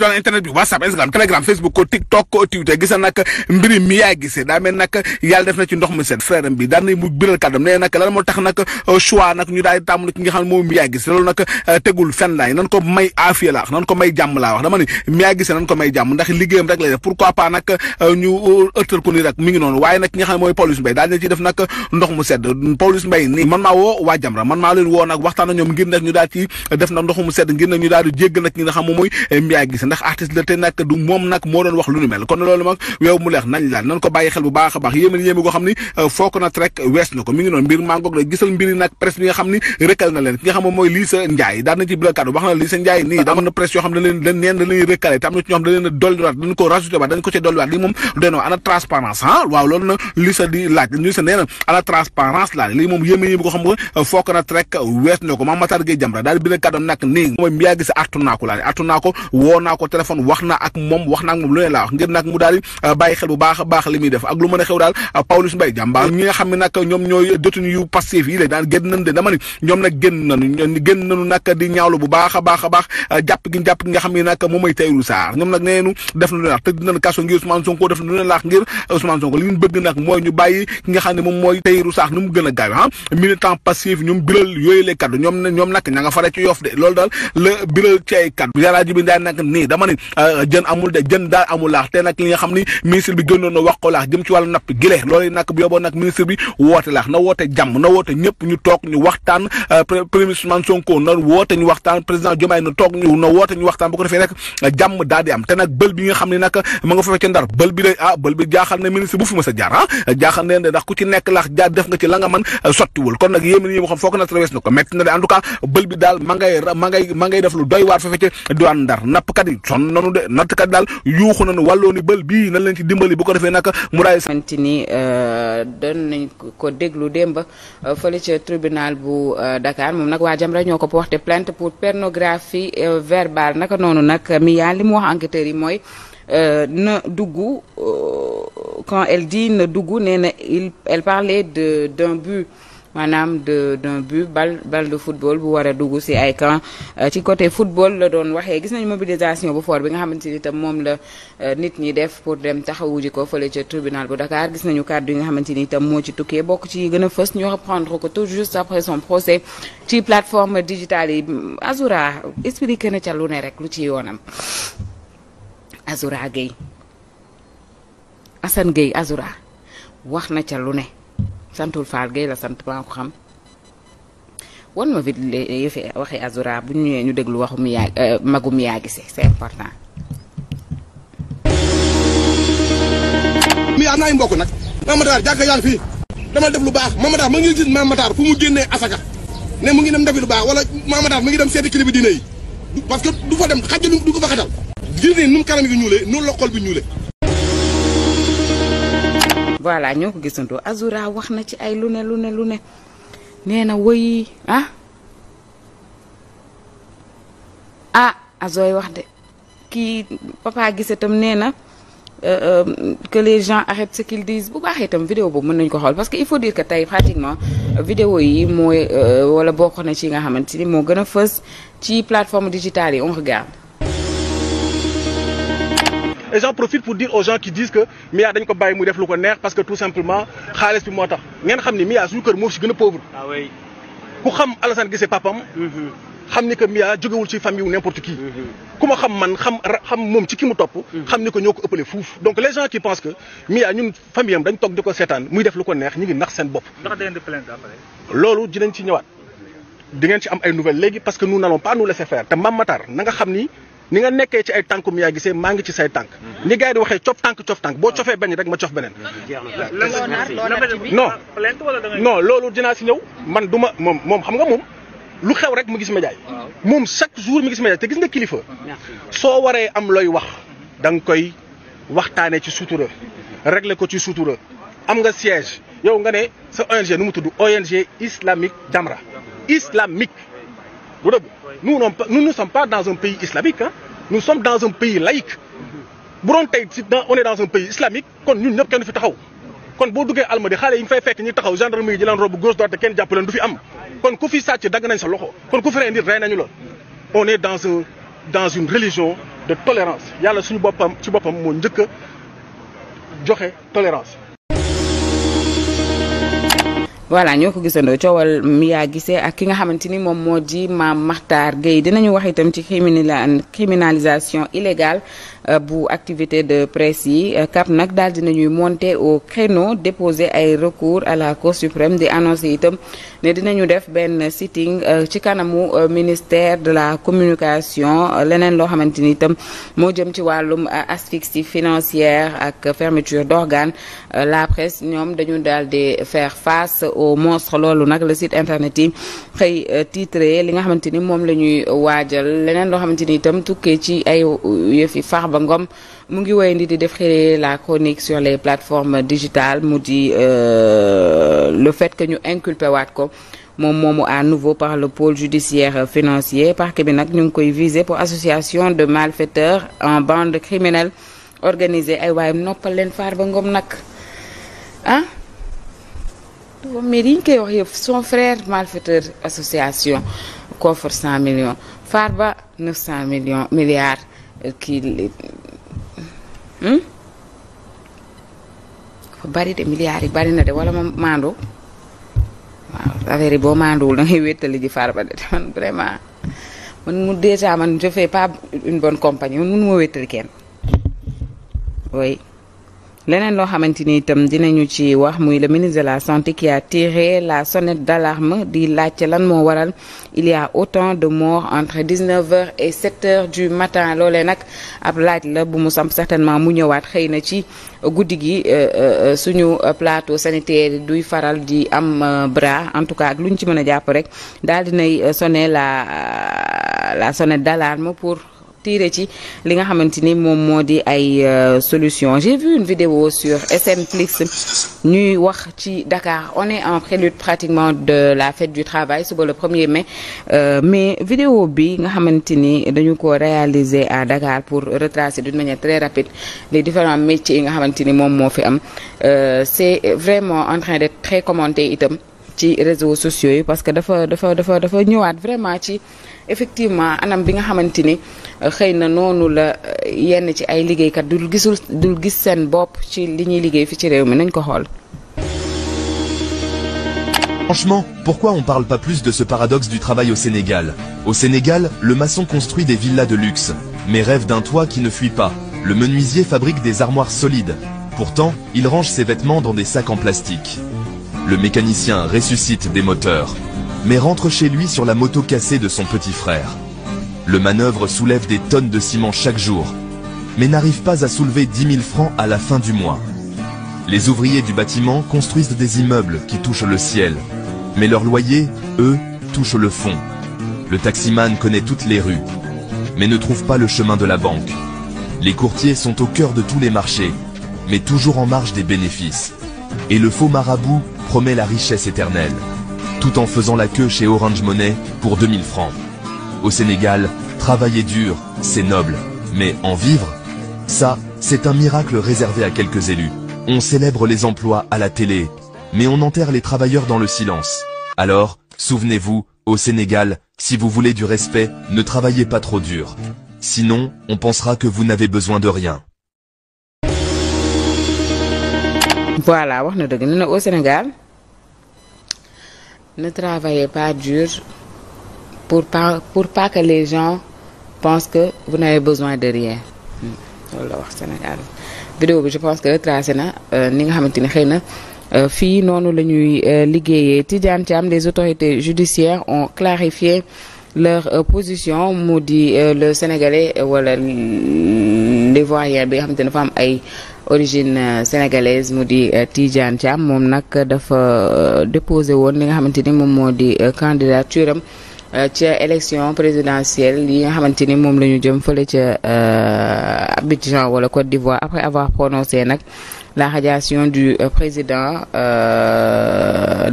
dans internet bi WhatsApp Instagram Telegram Facebook ko TikTok ko Twitter gis na nag mbiri Mia Guissé daa mel nag yàlla def na ci ndox mu set frère am bi daan na mu biral kàddam nee nag lan moo tax nag choix nag ñu daal di tàmm ki nga xam ne moom Mia Guissé loolu nag tegul fenn laay nan ko may aafiya laa wax nan ko may jàmm laa wax dama ne Mia Guissé nan ko may jàmm ndax liggéeyam rek lay def pourquoi pas nag ñu ëttal ko nii rek mi ngi noonu waaye nag ki nga xam ne mooy Pawlish Mbaye daal na ci def nag ndox mu sedd Pawlish Mbaye nii man maa woo waa Jamra man maa leen woo nag waxtaan ak ñoom ngir nag ñu daal ci def nag ndox mu sedd ngir nag ñu daal di jégg nag ñi nga xam moom mooy Mia Guissé ndax artiste la te nag du moom nag moo doon wax lu nu mel kon loolu mag yow mu leex nañ laal nan ko bàyyi xel bu baax a baax yéeme goo xam ni foo ko nag rek wees na ko mi ngi noonu mbir maa ngoog la gisal mbiri nag presse bi nga xam ni rëkkal na leen ki nga xam moom mooy Lissa Ndiaye daan na ci bila kàddu wax na Lissa Ndiaye nii dama na presse yoo xam ne dañ leen rëkkale te am na ci ñoo xam ne dañ leen dolliwaat dañ ko rajouté waat dañ ko ci dolliwaat lii moom doonoo ana transparence waaw loolu na Lissa di laaj Lissa nee na ana transparence laa lii moom yéeme goo xam ne foo ko nag rek wees na ko Mame Matar Gueye Jamra daal di bila kàddu nag nii mooy Mia Guissé artu naa ko woo naa ko téléphone wax naa ak moom lu ne laa wax ngir nag mu daal di bàyyi xel bu baax a baax li muy def ak lu mën a xew daal Pawlish Mbaye jàmbaar ñi nga xam ne nag ñoom ñooy détenu yu Pastef yi la daan génn nañ de dama ni ñoom nag génn nañu nag di ñaawlu bu baax a baax jàpp gi nga xam ne nag moom mooy Tahirou Sarr ñoom nag neenu def na lu laax tëdd nañ kaso ngir Ousmane Sonko def na lu ne laax ngir Ousmane Sonko li ñu bëgg nag mooy ñu bàyyi ki nga xam ne moom mooy Tahirou Sarr nu mu gën a gaaw militant Pastef ñoom biral yooyu les kaddu ñoom nag ña nga fare ci Yoff de loolu daal la biral ci ay kaddu Yàlla ji bi daal nag nii dama ni jën amul de jën daal amul laax te nag li nga xam ni ministre bi gënoon na wax ko laax jëm ci wàllu napp gile loolu nag bu yóbboo nag ministre bi woote laax na woote jàmm na woote ñëpp ñu toog ñu waxtaan premier ministre Ousmane Sonko na woote ñu waxtaan président Diomaye na toog na woote ñu waxtaan bu ko defee rek jàmm daal di am te nag bël bi nga xam ne nag ma nga fa fekk Ndar bël bi de bël bi jaaxal na ministre bu fi ma sa jaar jaaxal na ndax ku ci nekk laax jaar def nga ci la nga mën sottiwul kon nag yéen ñi xam foo ko na traversé na ko métti na de en tout cas bël bi daal ma ngay def lu doy waar fa fekk diwaan Ndar nappkat yi sonn nanu de nappkat daal yuuxu nañu wàlloo ni bël bii nañ leen ci dimbali bu ko defee nag mu daay xamante ni doon nañ ko déglu démb fële ca tribunal bu Dakar moom nag waa Jamra ñoo ko porté plainte pour pornographie verbale naka noonu nag Mia li mu wax enquêteurs yi mooy na dugg quand elle dit na dugg nee na elle parlait d'un but maanaam d'un but balle de football bu war a dugg ci ay camp ci côté football la doon waxee gis nañu mobilisation bu fort bi nga xamante ni itam moom la nit ñi def pour dem taxawu ji ko fële ca tribunal bu Dakar gis nañu kàddu yi nga xamante ni itam moo ci tukkee bokk ci gën a fës ñu reprendre ko tout juste après son procès ci plateforme digitale yi Azoura expliqué na ca lu ne rek lu ci yoonam Azoura Gueye Assane Gueye Azoura wax na ca lu ne santul Fall Gueye la sant maa ko xam wan ma vite yëfi waxi Azoura bu ñu ñëwee ñu déglu waxu magu Mia Guissé c'est important. Mia am na ay mbokk nag Mame Matar jàkka yaa ngi fii dama def lu baax Mame Matar ma ngi gis Mame Matar fu mu génnee asaka ne mu ngi dem defi lu baax wala Mame Matar mu ngi dem seeti kilifa diine yi parce que du fa dem xajjalu du ko fa xatal gis ni nu mu kanam gi ñuulee noonu la xol bi ñuulee. voilà ñoo ko gisantoo Azoura wax na ci ay lu ne nee na woy Azoy wax de kii Papa Guissé tam nee na que les gens arrêtent ce qu'ils disent bu baaxee itam vidéo boobu mën nañu ko xool parce que il faut dire que tey pratiquement vidéo yi mooy wala bokk na ci nga xamante ni moo gën a fës ci plateforme digitale yi on regarde. Et j'en profite pour dire aux gens qui disent que Mia dañ ko bàyyi muy def lu ko neex parce que tout simplement xaalis bi moo tax ngeen xam ni Mia suñu kër moo si gën a pauvre. ah oui. ku xam Alassane Guissé papam xam ni que Mia jógewul ci famille wu n'importe qui. ku ma xam man xam moom ci ki mu topp. xam ni ko ñoo ko ëppale fuuf. donc les gens qui pensent que Mia ñun famille am dañ toog di ko seetaan muy def lu ko neex ñu ngi nax seen bopp. ndax da ngeen di plainte après. loolu dinañ ci ñëwaat di ngeen ci am ay nouvelles léegi parce que nous n'allons pas nous laisser faire te Mame Matar na nga xam ni nga nekkee ci ay tànk Mia Guissé maa ngi ci say tànk. ni gars yi di waxee cof tànk boo cofee benn rek ma cof beneen. non loolu dinaa si ñëw man du ma moom xam nga moom lu xew rek mu gis média yi. moom chaque jour mu gis média te gis nga kilifa. soo waree am looy wax da nga koy waxtaanee ci sutura régler ko ci sutura am nga siège yow nga ne sa ONG nu mu tudd ONG islamique Jamra islamique du dëgg. Nous ne sommes pas dans un pays islamique hein. Nous sommes dans un pays laïque. bu doon tey on est dans un pays islamique kon ñun ñëpp kenn du fi taxaw kon boo duggee Almadies xale yi ñu fay fekk ñi taxaw gendarmerie ji leen robu gauche droite kenn jàpp leen du fi am kon ku fi sàcc dagg nañ sa loxo kon ku fi rey nit rey nañu la. On est dans une religion de tolérance yàlla suñu boppam ci boppam moo njëkk a joxe tolérance. voilà ñoo ko gisandoo coowal Mia Guissé ak ki nga xamante ni moom moo di Mame Makhtar Gueye dinañu wax itam ci criminalisation illégale bu activité de presse yi CAP nag daal dinañuy monter au créneau déposer ay recours à la Cour suprême di annoncer itam ne dinañu def benn sitting ci kanamu ministère de la communication leneen loo xamante ni itam moo jëm ci wàllum asphyxie financière ak fermeture d'organes la presse ñoom dañu daal di faire face au monstre loolu nag le site internet yi xëy titré li nga xamante ni moom la ñuy waajal leneen loo xamante ni itam tukkee ci ay yëfi Farba Ngom mu ngi wéyandi di def xëy la chronique sur les plateformes digitales mu di le fait que ñu inculpé waat ko moom moomu à nouveau par le pôle judiciaire financier parquet bi nag ñu ngi koy viser pour association de malfaiteurs en bande criminelle organisée ay waaye noppal leen Farba Ngom nag ah mais yi ñu koy wax yëpp son frère malfaiteur association coffre 100 millions Farba 900 milliards kii bari de milliards yi bari na de wala ma maandu waaw affaire yi boo maanduwul da ngay wéttali ji Farba de man vraiment man mu déjà man je fais pas une bonne compagnie man mënu ma wéttali kenn oui. leneen loo xamante ni itam dinañu ci wax muy le ministre de la santé qui a tiré la sonnette d'alarme di laajte lan moo waral il y a autant de morts entre 19h et 7h du matin loolee nag ab laaj la bu mu samp certainement mu ñëwaat xëy na ci guddi gi suñu plateau sanitaire duy faral di am bras en tout cas ak lu ñu ci mën a jàpp rek daal dinay sonner la sonnette d'alarme pour tiré ci li nga xamante ni moom moo di ay solution j'ai vu une vidéo sur SNFlix ñuy wax ci Dakar on est en prélude pratiquement de la fête du travail suba le 1er mai mais vidéo bi nga xamante ni dañu ko réaliser à Dakar pour retracer d'une manière très rapide les différents métiers yi nga xamante ni moom moo fi am c'est vraiment en train d'être très commenté itam ci réseaux sociaux yi parce que dafa ñëwaat vraiment ci effectivement anam bi nga xamante ni xëy na noonu la yenn ci ay liggéeykat dul gis seen bopp ci li ñuy liggéey fi ci réew mi nañ ko xool. Franchement, pourquoi on parle pas plus de ce paradoxe du travail au Sénégal? Au Sénégal, le maçon construit des villas de luxe, mais rêve d'un toit qui ne fuit pas. Le menuisier fabrique des armoires solides. Pourtant, il range ses vêtements dans des sacs en plastique. Le mécanicien ressuscite des moteurs, mais rentre chez lui sur la moto cassée de son petit frère. Le manœuvre soulève des tonnes de ciment chaque jour, mais n'arrive pas à soulever 10 000 francs à la fin du mois. Les ouvriers du bâtiment construisent des immeubles qui touchent le ciel, mais leurs loyers, eux, touchent le fond. Le taximan connaît toutes les rues, mais ne trouve pas le chemin de la banque. Les courtiers sont au cœur de tous les marchés, mais toujours en marge des bénéfices. Et le faux marabout promet la richesse éternelle, tout en faisant la queue chez Orange Money pour 2000 francs. Au Sénégal, travailler dur, c'est noble, mais en vivre, ça, c'est un miracle réservé à quelques élus. On célèbre les emplois à la télé, mais on enterre les travailleurs dans le silence. Alors, souvenez-vous, au Sénégal, si vous voulez du respect, ne travaillez pas trop dur. Sinon, on pensera que vous n'avez besoin de rien. Voilà, wax na dëgg nee na au Sénégal ne travaillez pas dur pour pas que les gens pensent que vous n'avez besoin de rien. loolu la wax Sénégal vidéo bi je pense que retracé na ni nga xamante ni xëy na fii noonu la ñuy liggéeyee. Tidiane Thiam, les autorités judiciaires ont clarifié leur position mu di le sénégalais wala l'ivoirien bi nga xamante ne dafa am ay origine sénégalaise mu di Tidiane Thiam moom nag dafa déposé woon li nga xamante ni moom moo di candidature am ci élection présidentielle yi nga xamante ni moom la ñu jëm fële ca Abidjan wala Côte d'Ivoire après avoir prononcé nag la radiation du président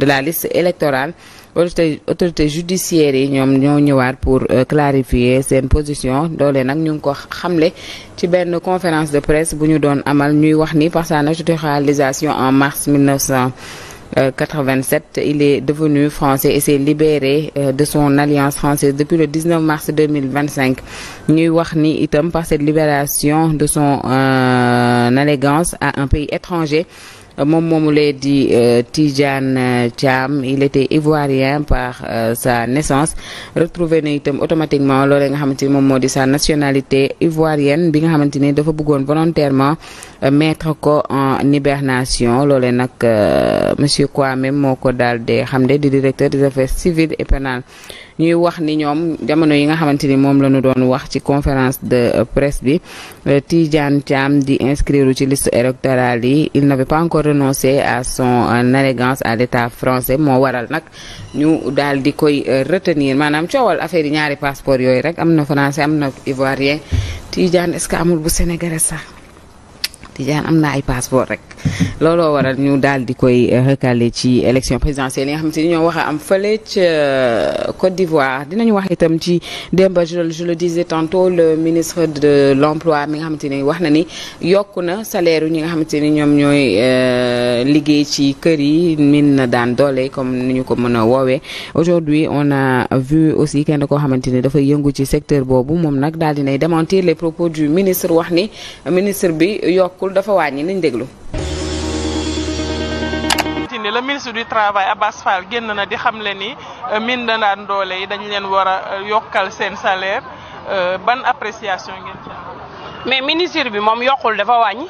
de la liste électorale. autorité judiciaire yi ñoom ñoo ñëwaat pour clarifier seen position doole nag ñu ngi ko xamle ci benn conférence de presse bu ñu doon amal ñuy wax ni par sa naturalisation en mars 87, il est devenu français et s'est libéré de son alliance française depuis le 19 mars 2025. ñuy wax ni itam par cette libération de son allégance à un pays étranger moom moomu lee di Tidiane Thiam, il était ivoirien par sa naissance, retrouvé na itam automatiquement loolee nga xamante ni moom moo di sa nationalité ivoirienne bi nga xamante ni dafa bëggoon volontairement mettre ko en hibernation. loolee nag monsieur Kwame moo ko daal di xamle, di directeur des affaires civiles et pénales. ñuy wax ni ñoom jamono yi nga xamante ni moom la ñu doon wax ci conférence de presse bi, Tidiane Thiam di inscrire ci liste électorale yi, il n'avait pas encore renoncé à son allégeance à l'État français, moo waral nag ñu daal di koy retenir. maanaam coowal affaire yi ñaari passeport yooyu rek, am na français am na ivoirien. Tidiane est-ce que amul bu sénégalais sax? Tidiane am na ay passeport rek. looloo waral ñu daal di koy recalé ci élection présidentielle yi nga xamante ni ñoo wax a am fële ca Côte d'Ivoire. dinañu wax itam ci démb, je le disais tantôt, le ministre de l'emploi mi nga xamante ni wax na ni yokku na salaire ñi nga xamante ni ñoom ñooy liggéey ci kër yi, min na daan doole comme ni ñu ko mën a woowee. aujourd'hui on a vu aussi kenn koo xamante ni dafay yëngu ci secteur boobu, moom nag daal dinay démentir les propos du ministre, wax ni ministre bi yokkul dafa wàññi. nañ déglu. le ministre du travail Abass Fall génn na di xamle ni min na daan doole yi dañ leen war a yokkal seen salaire, ban appréciation ngeen ci am? mais ministre bi moom yokkul dafa wàññi.